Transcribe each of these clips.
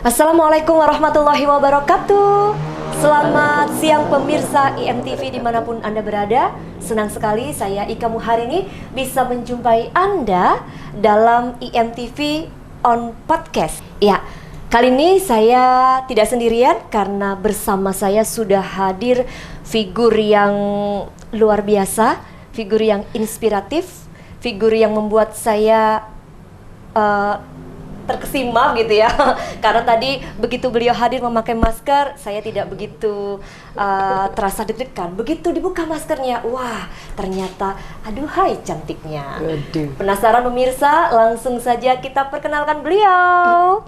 Assalamualaikum warahmatullahi wabarakatuh. Selamat siang pemirsa IMTV dimanapun Anda berada. Senang sekali saya Ika Muharini bisa menjumpai Anda dalam IMTV on Podcast. Ya, kali ini saya tidak sendirian karena bersama saya sudah hadir figur yang luar biasa, figur yang inspiratif, figur yang membuat saya terkesima gitu ya. Karena tadi begitu beliau hadir memakai masker, saya tidak begitu terasa deg-degan. Begitu dibuka maskernya, wah ternyata aduhai cantiknya. Aduh. Penasaran pemirsa? Langsung saja kita perkenalkan beliau.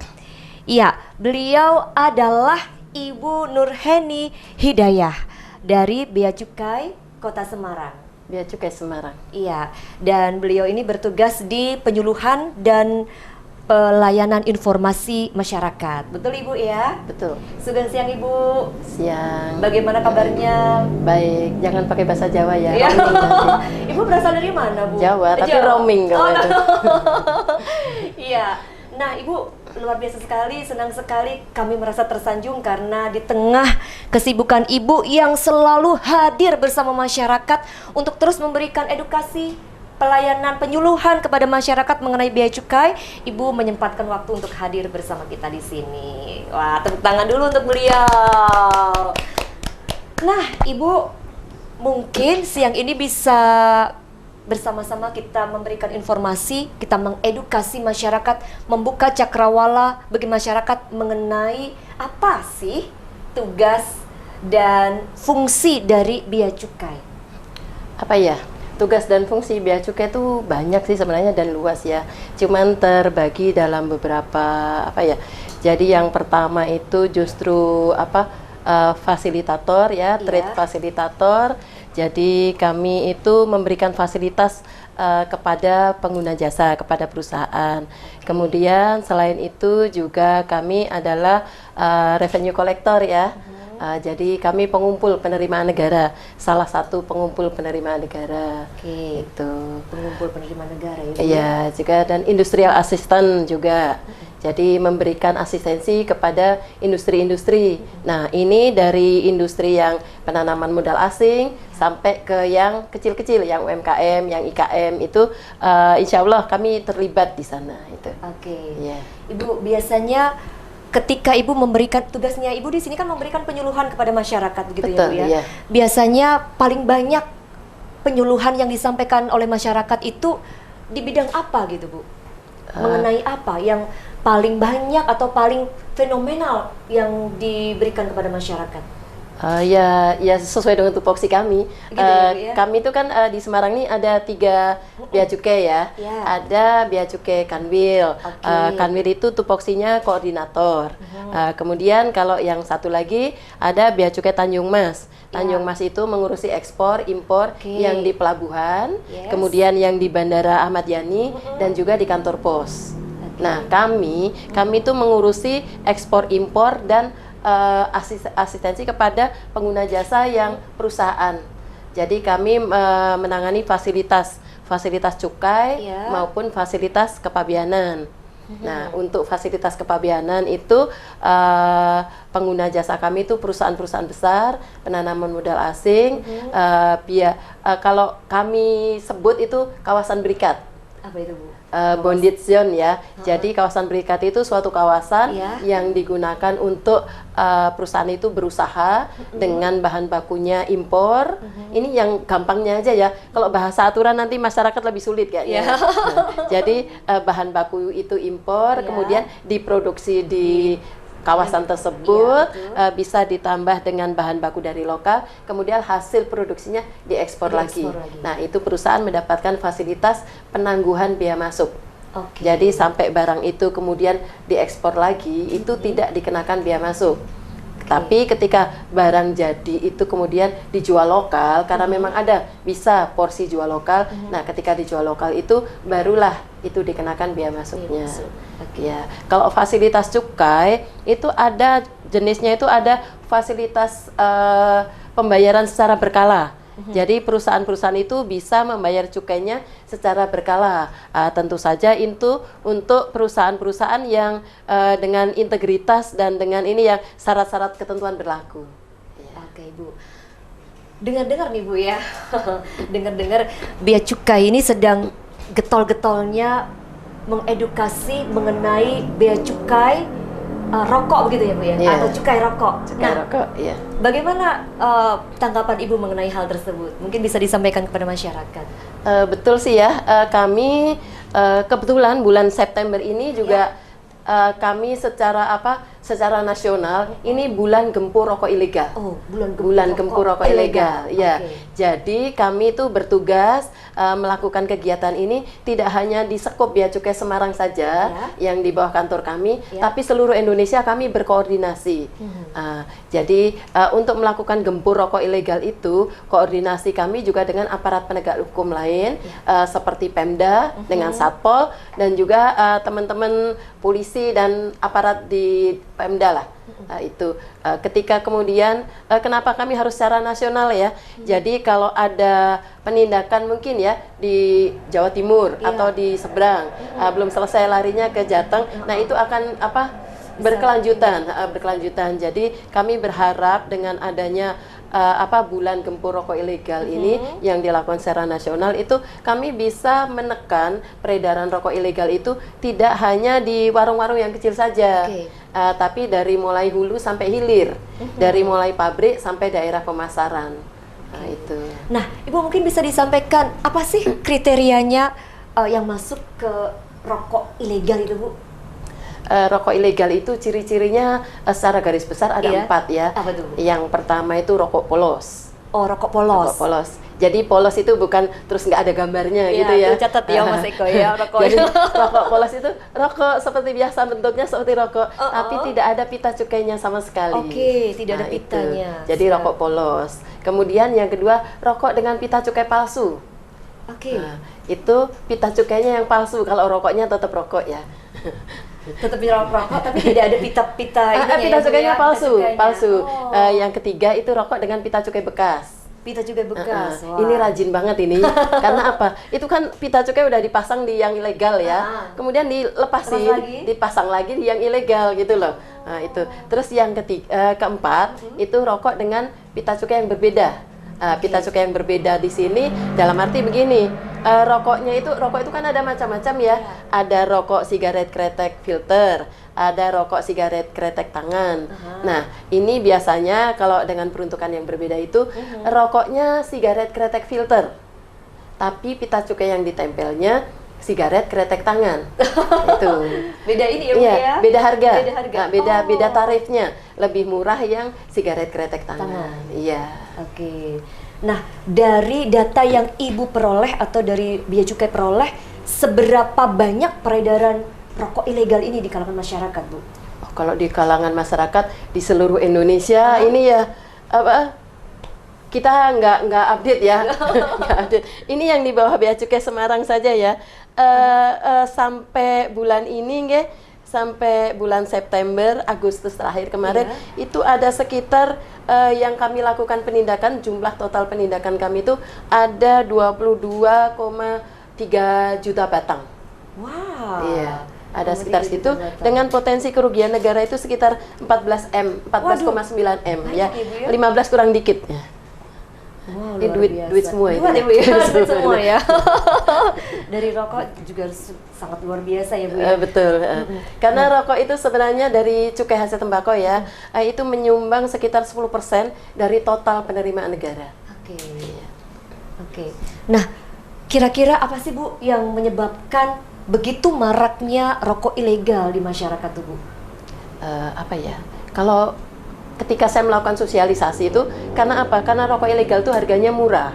Iya, beliau adalah Ibu Nurheni Hidayah dari Bea Cukai Kota Semarang. Bea Cukai Semarang. Iya, dan beliau ini bertugas di penyuluhan dan pelayanan informasi masyarakat. Betul Ibu ya? Betul. Sugeng siang Ibu. Siang. Bagaimana kabarnya? Baik, jangan pakai bahasa Jawa ya. Ya. Roaming nanti. Ibu berasal dari mana Bu? Jawa, tapi roaming kalau itu. Iya. Nah Ibu luar biasa sekali, senang sekali kami merasa tersanjung karena di tengah kesibukan Ibu yang selalu hadir bersama masyarakat untuk terus memberikan edukasi, pelayanan penyuluhan kepada masyarakat mengenai bea cukai, Ibu menyempatkan waktu untuk hadir bersama kita di sini. Wah, tepuk tangan dulu untuk beliau. Nah, Ibu mungkin siang ini bisa bersama-sama kita memberikan informasi, kita mengedukasi masyarakat, membuka cakrawala bagi masyarakat mengenai apa sih tugas dan fungsi dari bea cukai. Apa ya? Tugas dan fungsi bea cukai itu banyak sih sebenarnya dan luas ya. Cuman terbagi dalam beberapa apa ya. Jadi yang pertama itu justru fasilitator ya, trade fasilitator. Jadi kami itu memberikan fasilitas kepada pengguna jasa, kepada perusahaan. Kemudian selain itu juga kami adalah revenue collector ya. Jadi kami pengumpul penerimaan negara, salah satu pengumpul penerimaan negara. Oke, itu pengumpul penerimaan negara ya. Iya, juga dan industrial assistant juga. Jadi memberikan asistensi kepada industri-industri. Nah, ini dari industri yang penanaman modal asing sampai ke yang kecil-kecil, yang UMKM, yang IKM itu insya Allah kami terlibat di sana itu. Oke. Iya. Ibu biasanya ketika Ibu memberikan tugasnya, Ibu di sini kan memberikan penyuluhan kepada masyarakat begitu. Betul, ya Bu ya. iya. Biasanya paling banyak penyuluhan yang disampaikan oleh masyarakat itu di bidang apa gitu Bu? Mengenai apa yang paling banyak atau paling fenomenal yang diberikan kepada masyarakat? Ya sesuai dengan tupoksi kami. Gitu ya, Bu, ya? Kami itu kan di Semarang ini ada 3 bea cukai ya. Ya. Ada bea cukai Kanwil. Oke. Kanwil itu tupoksinya koordinator. Kemudian kalau yang satu lagi ada bea cukai Tanjung Mas. Tanjung Mas itu mengurusi ekspor, impor yang di pelabuhan, kemudian yang di Bandara Ahmad Yani dan juga di kantor pos. Nah, kami itu mengurusi ekspor, impor dan asistensi kepada pengguna jasa yang perusahaan. Jadi kami menangani fasilitas cukai maupun fasilitas kepabianan. Nah, untuk fasilitas kepabianan itu pengguna jasa kami itu perusahaan-perusahaan besar, penanaman modal asing, kalau kami sebut itu kawasan berikat. Apa itu Bu? Bonded zone ya. Jadi kawasan berikat itu suatu kawasan yang digunakan untuk perusahaan itu berusaha dengan bahan bakunya impor. Ini yang gampangnya aja ya. Kalau bahasa aturan nanti masyarakat lebih sulit kayaknya. Nah, jadi bahan baku itu impor, kemudian diproduksi di kawasan tersebut, bisa ditambah dengan bahan baku dari lokal, kemudian hasil produksinya diekspor lagi. Nah, itu perusahaan mendapatkan fasilitas penangguhan biaya masuk. Jadi sampai barang itu kemudian diekspor lagi, itu tidak dikenakan biaya masuk. Tapi ketika barang jadi itu kemudian dijual lokal, karena memang ada bisa porsi jual lokal. Nah, ketika dijual lokal itu barulah itu dikenakan biaya masuknya. Ya, kalau fasilitas cukai itu ada jenisnya, itu ada fasilitas pembayaran secara berkala. Jadi perusahaan-perusahaan itu bisa membayar cukainya secara berkala. Tentu saja itu untuk perusahaan-perusahaan yang dengan integritas dan dengan ini yang syarat-syarat ketentuan berlaku. Oke, Ibu. Dengar-dengar nih, Bu ya. Dengar-dengar bea cukai ini sedang getol-getolnya mengedukasi mengenai bea cukai rokok begitu ya, Bu ya? Iya. Atau cukai rokok. Cukai rokok, iya. Bagaimana tanggapan Ibu mengenai hal tersebut? Mungkin bisa disampaikan kepada masyarakat. Betul sih ya, kami kebetulan bulan September ini juga kami secara nasional ini bulan gempur rokok ilegal. Oh, bulan gempur rokok ilegal. Ya. Okay. Jadi kami itu bertugas melakukan kegiatan ini tidak hanya di Sekop Bea Cukai Semarang saja yang di bawah kantor kami, tapi seluruh Indonesia kami berkoordinasi. Jadi untuk melakukan gempur rokok ilegal itu koordinasi kami juga dengan aparat penegak hukum lain seperti Pemda dengan Satpol dan juga teman-teman polisi dan aparat di Pemda lah. Itu ketika kemudian kenapa kami harus secara nasional ya. Jadi kalau ada penindakan mungkin ya di Jawa Timur atau di seberang belum selesai larinya ke Jateng, nah itu akan berkelanjutan. Jadi kami berharap dengan adanya bulan gempur rokok ilegal ini yang dilakukan secara nasional itu kami bisa menekan peredaran rokok ilegal itu tidak hanya di warung-warung yang kecil saja, tapi dari mulai hulu sampai hilir, dari mulai pabrik sampai daerah pemasaran. Itu. Nah, Ibu mungkin bisa disampaikan apa sih kriterianya yang masuk ke rokok ilegal itu, Bu? Rokok ilegal itu ciri-cirinya secara garis besar ada 4 ya. Apa tuh? Yang pertama itu rokok polos. Oh, rokok polos. Rokok polos. Jadi polos itu bukan terus nggak ada gambarnya gitu ya. Catat ya Mas Eko ya rokok. Jadi rokok polos itu rokok seperti biasa bentuknya seperti rokok, tapi tidak ada pita cukainya sama sekali. Oke, tidak ada pitanya. Jadi rokok polos. Kemudian yang kedua rokok dengan pita cukai palsu. Oke. Itu pita cukainya yang palsu. Kalau rokoknya tetap rokok ya. Tetap rokok tapi tidak ada pita-pita ini. Pita cukainya palsu. Oh. Yang ketiga itu rokok dengan pita cukai bekas. Pita cukai bekas. Ini rajin banget ini. Karena apa? Itu kan pita cukai udah dipasang di yang ilegal ya. Kemudian dilepasin, dipasang lagi di yang ilegal gitu loh. Nah, itu. Terus yang keempat itu rokok dengan pita cukai yang berbeda. Pita cukai yang berbeda di sini dalam arti begini, rokok itu kan ada macam-macam ya. Ada rokok sigaret kretek filter, ada rokok sigaret kretek tangan. Nah, ini biasanya kalau dengan peruntukan yang berbeda itu rokoknya sigaret kretek filter, tapi pita cukai yang ditempelnya sigaret kretek tangan. Itu beda ini ya, Bu ya? Beda harga. Beda tarifnya. Lebih murah yang sigaret kretek tangan. Iya. Oke. Nah, dari data yang Ibu peroleh atau dari bea cukai peroleh, seberapa banyak peredaran rokok ilegal ini di kalangan masyarakat, Bu? Oh, kalau di kalangan masyarakat di seluruh Indonesia ini ya kita nggak update ya. Nggak update. Ini yang di bawah bea cukai Semarang saja ya. Sampai bulan ini sampai bulan September, Agustus terakhir kemarin itu ada sekitar yang kami lakukan penindakan, jumlah total penindakan kami itu ada 22,3 juta batang. Wow. Iya. Ada sekitar situ dengan potensi kerugian negara itu sekitar 14,9 M ya. 15 kurang dikit ya. Wow, duit semua itu. Duit semua ya. Dari rokok juga sangat luar biasa ya, Bu ya. Betul. Karena rokok itu sebenarnya dari cukai hasil tembakau ya, itu menyumbang sekitar 10% dari total penerimaan negara. Oke. Nah, kira-kira apa sih, Bu, yang menyebabkan begitu maraknya rokok ilegal di masyarakat tuh, Bu? Kalau ketika saya melakukan sosialisasi itu, karena apa? Karena rokok ilegal itu harganya murah.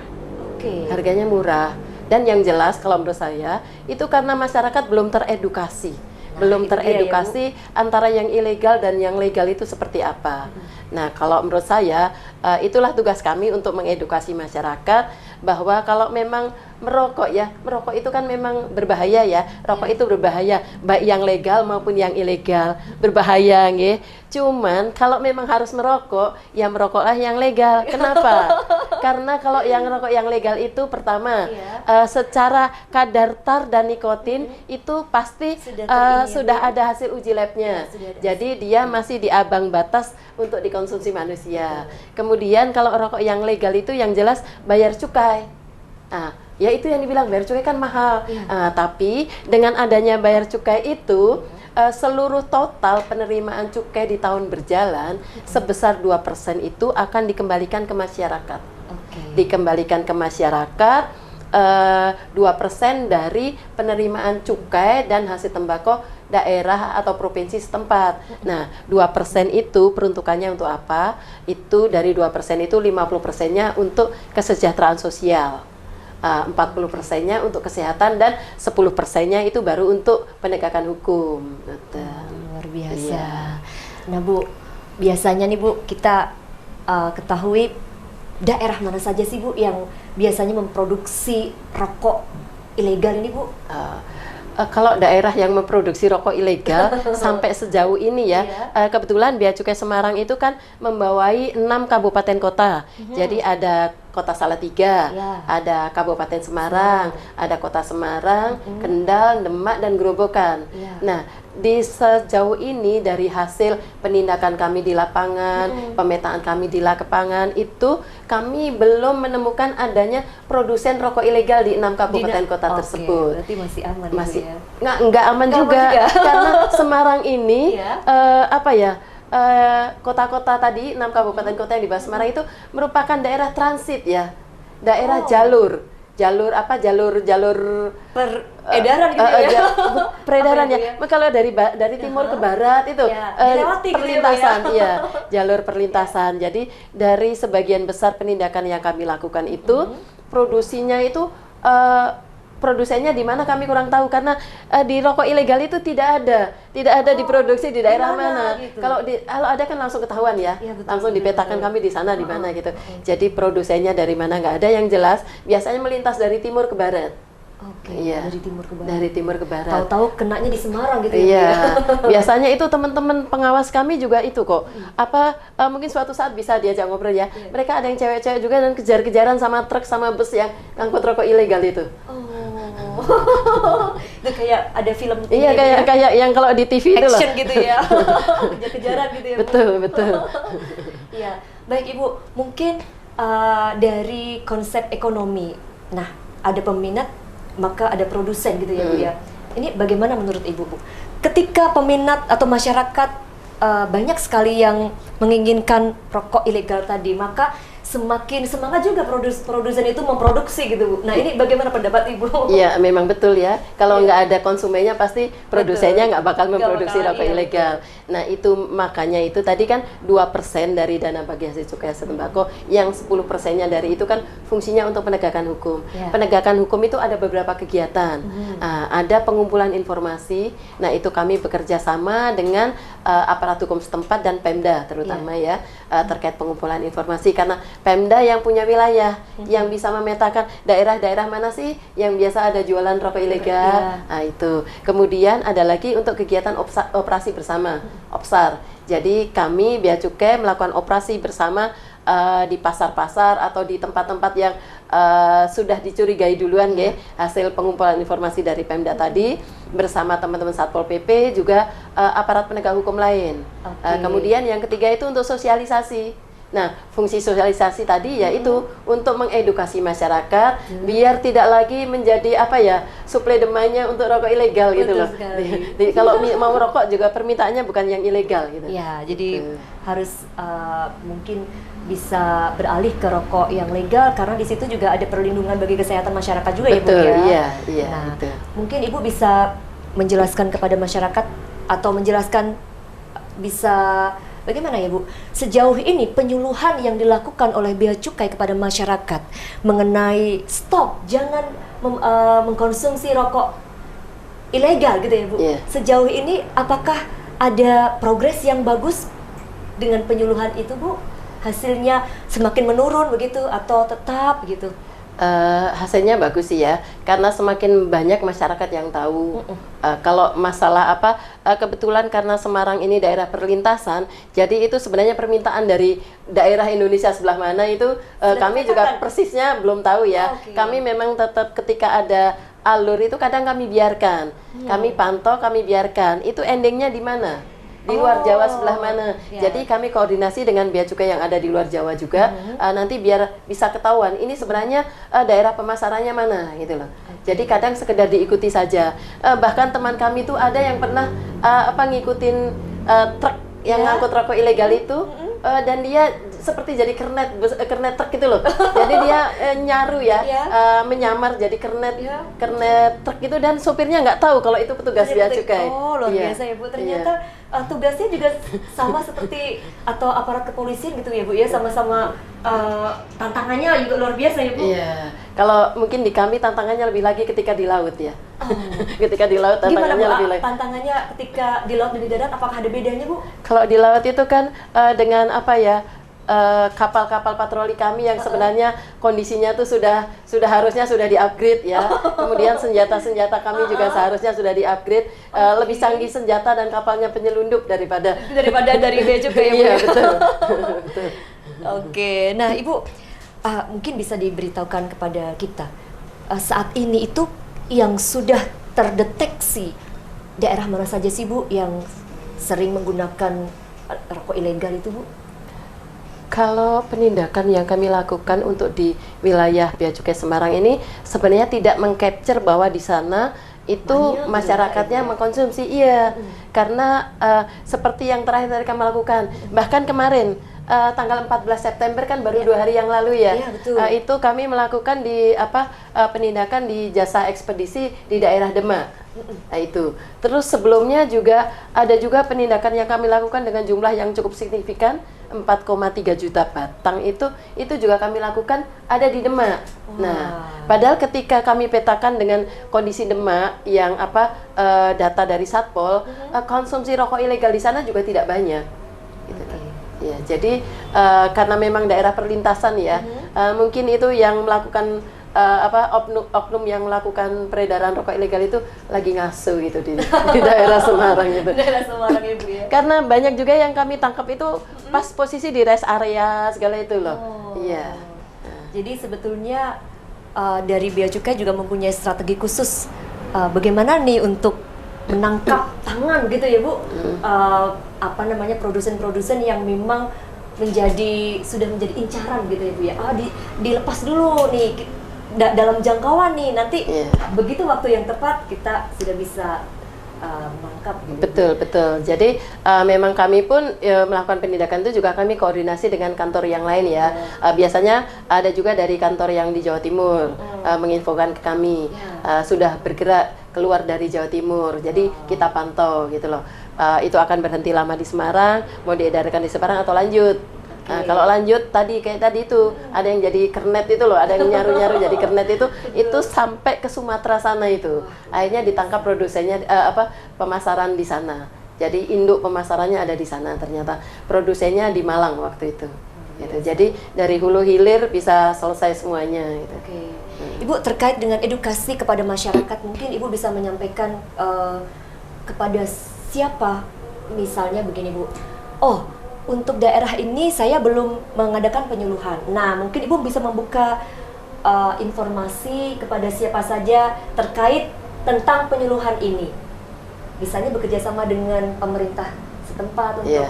Harganya murah. Dan yang jelas kalau menurut saya, itu karena masyarakat belum teredukasi. Belum teredukasi antara yang ilegal dan yang legal itu seperti apa. Nah, kalau menurut saya, itulah tugas kami untuk mengedukasi masyarakat bahwa kalau memang merokok ya, merokok itu kan memang berbahaya ya. Rokok itu berbahaya, baik yang legal maupun yang ilegal, berbahaya nggih. Cuman kalau memang harus merokok, ya merokoklah yang legal. Kenapa? Karena kalau yang rokok yang legal itu pertama secara kadar tar dan nikotin itu pasti sudah ada hasil uji labnya. Jadi dia masih di ambang batas untuk dikonsumsi manusia. Kemudian kalau rokok yang legal itu yang jelas bayar cukai. Nah, ya itu yang dibilang bayar cukai kan mahal. Tapi dengan adanya bayar cukai itu seluruh total penerimaan cukai di tahun berjalan sebesar 2% itu akan dikembalikan ke masyarakat. Dikembalikan ke masyarakat 2% dari penerimaan cukai dan hasil tembakau daerah atau provinsi setempat. Nah, 2% itu peruntukannya untuk apa? Itu dari 2% itu 50%-nya untuk kesejahteraan sosial. 40%-nya untuk kesehatan dan 10%-nya itu baru untuk penegakan hukum. Luar biasa. Nah Bu, biasanya nih Bu, kita ketahui daerah mana saja sih Bu yang biasanya memproduksi rokok ilegal ini Bu? Kalau daerah yang memproduksi rokok ilegal sampai sejauh ini ya, kebetulan Bea Cukai Semarang itu kan membawai 6 kabupaten kota. Jadi ada Kota Salatiga, ada Kabupaten Semarang, ada Kota Semarang, Kendal, Demak, dan Grobogan. Nah, di sejauh ini dari hasil penindakan kami di lapangan, pemetaan kami di lapangan itu kami belum menemukan adanya produsen rokok ilegal di 6 kabupaten kota tersebut. Berarti masih aman. Masih nggak aman juga karena Semarang ini kota-kota tadi 6 kabupaten kota yang dibahas Semarang itu merupakan daerah transit ya, daerah jalur peredaran gitu ya. Peredaran ya. Kalau dari timur ke barat itu perlintasan gitu ya, jalur perlintasan. Jadi dari sebagian besar penindakan yang kami lakukan itu produksinya itu produsennya di mana kami kurang tahu karena di rokok ilegal itu tidak ada diproduksi di daerah mana. Gitu. Kalau ada kan langsung ketahuan ya, langsung dipetakan kami di sana di mana gitu. Jadi produsennya dari mana nggak ada yang jelas. Biasanya melintas dari timur ke barat. Dari timur ke barat. Dari timur ke barat. Tahu-tahu kenanya di Semarang gitu ya. Biasanya itu teman-teman pengawas kami juga itu kok. Mungkin suatu saat bisa diajak ngobrol ya. Mereka ada yang cewek-cewek juga dan kejar-kejaran sama truk sama bus yang ngangkut rokok ilegal itu. Itu kayak ada film iya kayak yang kalau di TV itu loh. Action gitu ya. Kejar-kejaran gitu ya. Betul. Iya. Baik Ibu, mungkin dari konsep ekonomi. Nah, ada peminat maka ada produsen gitu ya Bu ya. Ini bagaimana menurut Ibu Bu? Ketika peminat atau masyarakat banyak sekali yang menginginkan rokok ilegal tadi, maka semakin semangat juga produsen itu memproduksi gitu Bu. Nah ini bagaimana pendapat Ibu? Iya memang betul ya. Kalau nggak ada konsumennya pasti produsennya nggak bakal memproduksi rokok ilegal. Nah itu makanya itu tadi kan 2% dari dana bagi hasil cukai hasil tembakau, yang 10%-nya dari itu kan fungsinya untuk penegakan hukum. Penegakan hukum itu ada beberapa kegiatan. Ada pengumpulan informasi. Nah itu kami bekerja sama dengan aparat hukum setempat dan Pemda terutama ya terkait pengumpulan informasi karena Pemda yang punya wilayah yang bisa memetakan daerah-daerah mana sih yang biasa ada jualan rokok ilegal. Nah itu. Kemudian ada lagi untuk kegiatan operasi bersama, OPSAR. Jadi kami Bea Cukai melakukan operasi bersama di pasar-pasar atau di tempat-tempat yang sudah dicurigai duluan hasil pengumpulan informasi dari Pemda tadi bersama teman-teman Satpol PP juga aparat penegak hukum lain. Kemudian yang ketiga itu untuk sosialisasi. Nah, fungsi sosialisasi tadi yaitu untuk mengedukasi masyarakat biar tidak lagi menjadi suplai demandnya untuk rokok ilegal gitu loh. Jadi kalau mau rokok juga permintaannya bukan yang ilegal gitu. Ya, jadi harus mungkin bisa beralih ke rokok yang legal karena di situ juga ada perlindungan bagi kesehatan masyarakat juga ya Bu ya. Iya. Nah, mungkin Ibu bisa menjelaskan kepada masyarakat atau menjelaskan bagaimana ya Bu, sejauh ini penyuluhan yang dilakukan oleh Bea Cukai kepada masyarakat mengenai stop, jangan mengkonsumsi rokok ilegal gitu ya Bu. Sejauh ini apakah ada progres yang bagus dengan penyuluhan itu Bu? Hasilnya semakin menurun begitu atau tetap gitu? Hasilnya bagus sih ya, karena semakin banyak masyarakat yang tahu. Kalau masalah apa, kebetulan karena Semarang ini daerah perlintasan, jadi itu sebenarnya permintaan dari daerah Indonesia sebelah mana itu kami juga persisnya belum tahu ya. Kami memang tetap ketika ada alur itu kadang kami biarkan, kami pantau, kami biarkan. Itu endingnya di mana? Di luar Jawa sebelah mana. Jadi kami koordinasi dengan bea cukai yang ada di luar Jawa juga, nanti biar bisa ketahuan ini sebenarnya daerah pemasarannya mana gitu loh. Jadi kadang sekedar diikuti saja. Bahkan teman kami tuh ada yang pernah ngikutin truk yang ngangkut rokok ilegal itu, dan dia seperti jadi kernet truk gitu loh. Jadi dia nyaru ya, menyamar jadi kernet truk itu, dan supirnya nggak tahu kalau itu petugas bea cukai. Oh, luar biasa ya Bu. Ternyata tugasnya juga sama seperti atau aparat kepolisian gitu ya Bu ya, sama-sama tantangannya juga luar biasa ya Bu. Iya. Kalau mungkin di kami tantangannya lebih lagi ketika di laut ya. Ketika di laut tantangannya lebih lagi. Tantangannya ketika di laut dan di darat apakah ada bedanya Bu? Kalau di laut itu kan dengan apa ya? Kapal-kapal patroli kami yang sebenarnya kondisinya tuh sudah harusnya sudah di-upgrade ya. Kemudian senjata-senjata kami juga seharusnya sudah di-upgrade, lebih canggih senjata dan kapalnya penyelundup daripada dari bea cukai ya Bu. Iya, ya? betul. Oke. Nah, Ibu mungkin bisa diberitahukan kepada kita saat ini itu yang sudah terdeteksi daerah mana saja sih Bu yang sering menggunakan rokok ilegal itu Bu? Kalau penindakan yang kami lakukan untuk di wilayah Bea Cukai Semarang ini sebenarnya tidak meng-capture bahwa di sana itu masyarakatnya mengkonsumsi, karena seperti yang terakhir tadi kami lakukan, bahkan kemarin tanggal 14 September kan baru 2 hari yang lalu ya, itu kami melakukan di penindakan di jasa ekspedisi di daerah Demak. Nah, itu. Terus sebelumnya juga ada juga penindakan yang kami lakukan dengan jumlah yang cukup signifikan, 4,3 juta batang itu juga kami lakukan ada di Demak. Nah, padahal ketika kami petakan dengan kondisi Demak yang data dari Satpol, konsumsi rokok ilegal di sana juga tidak banyak. Gitu. Ya, jadi karena memang daerah perlintasan ya, mungkin itu yang melakukan oknum yang melakukan peredaran rokok ilegal itu lagi ngasuh gitu di daerah Semarang itu. Daerah Semarang ya Bu ya. Karena banyak juga yang kami tangkap itu pas posisi di rest area segala itu loh. Iya. Jadi sebetulnya dari Bea Cukai juga mempunyai strategi khusus bagaimana nih untuk menangkap tangan gitu ya Bu, produsen-produsen yang memang sudah menjadi incaran gitu ya Bu ya. Dilepas dulu nih dalam jangkauan nih, nanti begitu waktu yang tepat kita sudah bisa menangkap gitu. Betul. Jadi memang kami pun melakukan penindakan itu juga kami koordinasi dengan kantor yang lain ya. Biasanya ada juga dari kantor yang di Jawa Timur menginfokan ke kami sudah bergerak keluar dari Jawa Timur. Jadi kita pantau gitu loh. Itu akan berhenti lama di Semarang, mau diedarkan di Semarang atau lanjut. Nah, kalau lanjut kayak tadi itu ada yang jadi kernet itu loh, ada yang nyaru-nyaru jadi kernet itu sampai ke Sumatera sana itu. Akhirnya ditangkap produsennya pemasaran di sana. Jadi induk pemasarannya ada di sana, ternyata produsennya di Malang waktu itu. Gitu. Jadi dari hulu hilir bisa selesai semuanya gitu. Ibu, terkait dengan edukasi kepada masyarakat, mungkin Ibu bisa menyampaikan kepada siapa, misalnya begini Bu. Untuk daerah ini saya belum mengadakan penyuluhan. Nah, mungkin Ibu bisa membuka informasi kepada siapa saja terkait tentang penyuluhan ini. Misalnya bekerja sama dengan pemerintah setempat untuk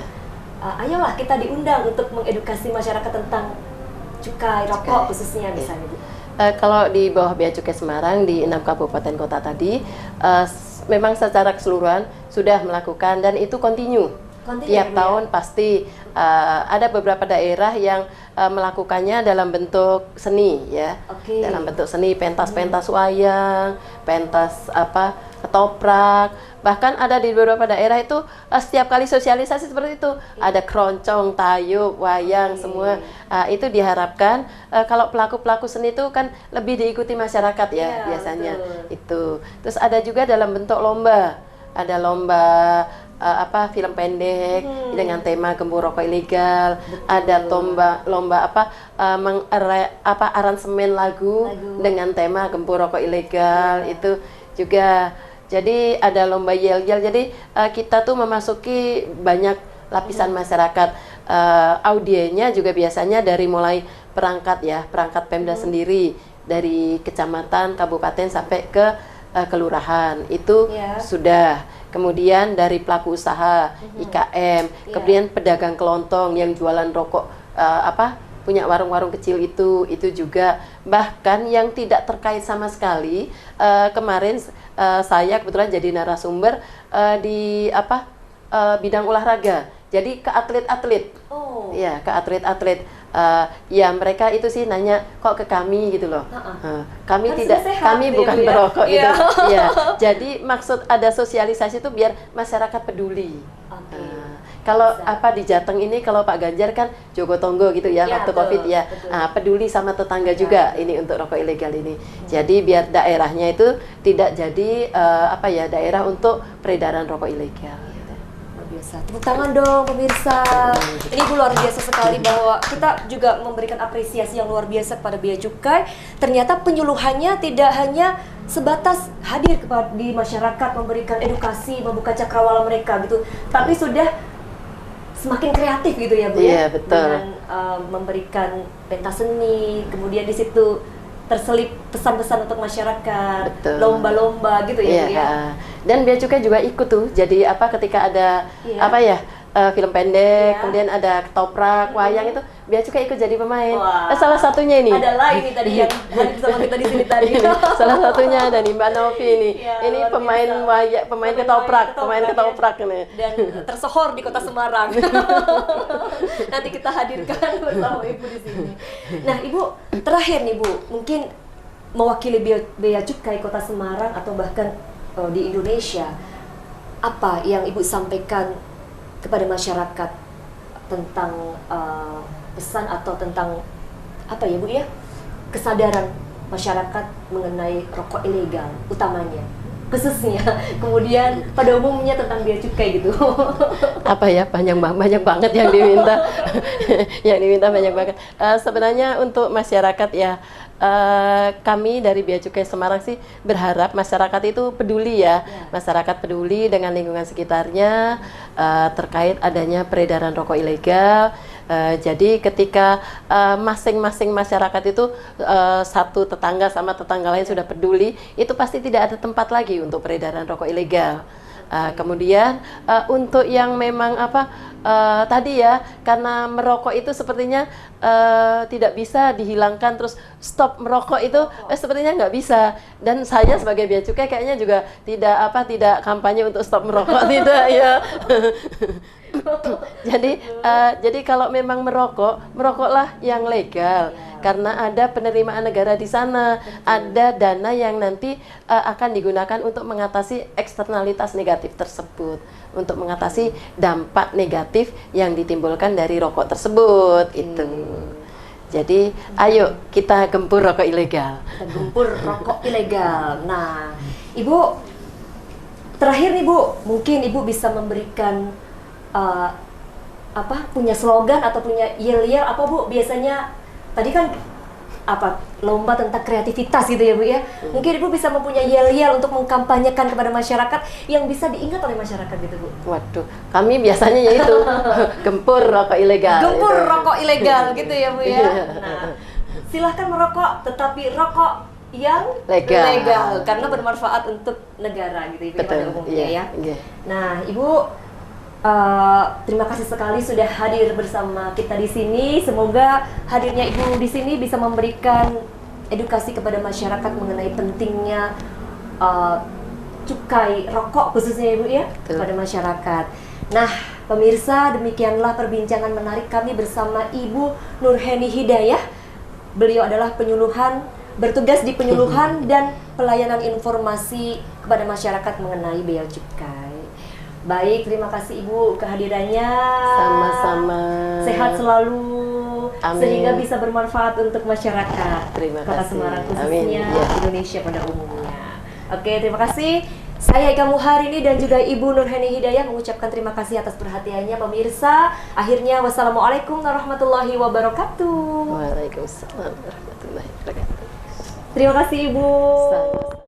ayolah kita diundang untuk mengedukasi masyarakat tentang cukai rokok khususnya misalnya Bu. Kalau di bawah Bea Cukai Semarang di 6 kabupaten kota tadi memang secara keseluruhan sudah melakukan dan itu kontinu. Tiap tahun pasti ada beberapa daerah yang melakukannya dalam bentuk seni ya. Dalam bentuk seni, pentas-pentas wayang, pentas ketoprak. Bahkan ada di beberapa daerah itu setiap kali sosialisasi seperti itu ada keroncong, tayub, wayang semua. Itu diharapkan kalau pelaku-pelaku seni itu kan lebih diikuti masyarakat ya biasanya. Itu. Terus ada juga dalam bentuk lomba. Ada lomba film pendek dengan tema gembur rokok ilegal. Ada lomba aransemen lagu dengan tema gembur rokok ilegal. Itu juga. Jadi ada lomba yel-yel. Jadi kita tuh memasuki banyak lapisan masyarakat. Audiennya juga biasanya dari mulai perangkat Pemda sendiri, dari kecamatan, kabupaten sampai ke kelurahan. Itu sudah. Kemudian dari pelaku usaha, IKM, kemudian pedagang kelontong yang jualan rokok punya warung-warung kecil itu juga. Bahkan yang tidak terkait sama sekali, kemarin saya kebetulan jadi narasumber di bidang olahraga. Jadi ke atlet-atlet, ya ke atlet-atlet. Ya mereka itu sih nanya kok ke kami gitu loh. Kami kami bukan berokok gitu. Ya, jadi maksud ada sosialisasi itu biar masyarakat peduli. Kalau di Jateng ini kalau Pak Ganjar kan Jogotongo gitu ya, waktu Covid ya. Peduli sama tetangga juga ini untuk rokok ilegal ini. Jadi biar daerahnya itu tidak jadi daerah untuk peredaran rokok ilegal. Biasa. Tepuk tangan dong pemirsa. Ini luar biasa sekali bahwa kita juga memberikan apresiasi yang luar biasa kepada Bea Cukai. Ternyata penyuluhannya tidak hanya sebatas hadir di masyarakat, memberikan edukasi, membuka cakrawala mereka gitu, tapi sudah semakin kreatif gitu ya Bu ya. Betul. Dengan memberikan pentas seni, kemudian di situ terselip pesan-pesan untuk masyarakat, lomba-lomba gitu ya Bu ya. Dan Bea Cukai juga ikut tuh. Jadi ketika ada film pendek, kemudian ada ketoprak, wayang itu Bea Cukai ikut jadi pemain. Salah satunya ini. Ada lain nih tadi yang hadir sama kita di sini tadi. Salah satunya ada nih Mbak Novi ini. Ini pemain wayang, pemain ketoprak ini. Dan tersohor di Kota Semarang. Nanti kita hadirkan bersama Ibu di sini. Nah, Ibu terakhir nih Bu, mungkin mewakili Bea Cukai Kota Semarang atau bahkan di Indonesia, apa yang Ibu sampaikan kepada masyarakat tentang pesan atau tentang Bu ya, kesadaran masyarakat mengenai rokok ilegal utamanya, khususnya kemudian pada umumnya tentang Bea Cukai gitu. Banyak banget yang diminta. Yang diminta banyak banget. Sebenarnya untuk masyarakat ya, kami dari Bea Cukai Semarang sih berharap masyarakat itu peduli ya. Masyarakat peduli dengan lingkungan sekitarnya terkait adanya peredaran rokok ilegal. Jadi ketika masing-masing masyarakat itu satu tetangga sama tetangga lain sudah peduli, itu pasti tidak ada tempat lagi untuk peredaran rokok ilegal. Kemudian untuk yang memang tadi ya, karena merokok itu sepertinya tidak bisa dihilangkan, terus stop merokok itu sepertinya nggak bisa. Dan saya sebagai Bea Cukai kayaknya juga tidak kampanye untuk stop merokok, tidak ya. Jadi kalau memang merokoklah yang legal, karena ada penerimaan negara di sana, ada dana yang nanti akan digunakan untuk mengatasi eksternalitas negatif tersebut, untuk mengatasi dampak negatif yang ditimbulkan dari rokok tersebut itu. Jadi ayo kita gempur rokok ilegal. Kita gempur rokok ilegal. Nah, Ibu terakhir nih Bu, mungkin Ibu bisa memberikan punya slogan atau punya yel-yel Bu biasanya tadi kan lomba tentang kreativitas gitu ya Bu ya. Mungkin Ibu bisa mempunyai yel-yel untuk mengkampanyekan kepada masyarakat yang bisa diingat oleh masyarakat gitu Bu. Waduh, kami biasanya yaitu gempur rokok ilegal. Gempur rokok ilegal gitu ya Bu ya. Nah, silahkan merokok tetapi rokok yang legal karena bermanfaat untuk negara gitu Ibu pada umumnya ya. Nah, Ibu terima kasih sekali sudah hadir bersama kita di sini. Semoga hadirnya Ibu di sini bisa memberikan edukasi kepada masyarakat mengenai pentingnya cukai rokok khususnya Ibu ya kepada masyarakat. Nah, pemirsa, demikianlah perbincangan menarik kami bersama Ibu Nurheni Hidayah. Beliau adalah bertugas di penyuluhan dan pelayanan informasi kepada masyarakat mengenai Bea Cukai. Baik, terima kasih Ibu kehadirannya. Sama-sama. Sehat selalu. Amin. Sehingga bisa bermanfaat untuk masyarakat Terima Kota kasih. Semarang khususnya Amin. Indonesia pada umumnya. Oke, terima kasih. Saya Ika Muharini dan juga Ibu Nurheni Hidayah mengucapkan terima kasih atas perhatiannya pemirsa. Akhirnya wassalamualaikum warahmatullahi wabarakatuh. Waalaikumsalam warahmatullahi wabarakatuh. Terima kasih Ibu. Sama-sama.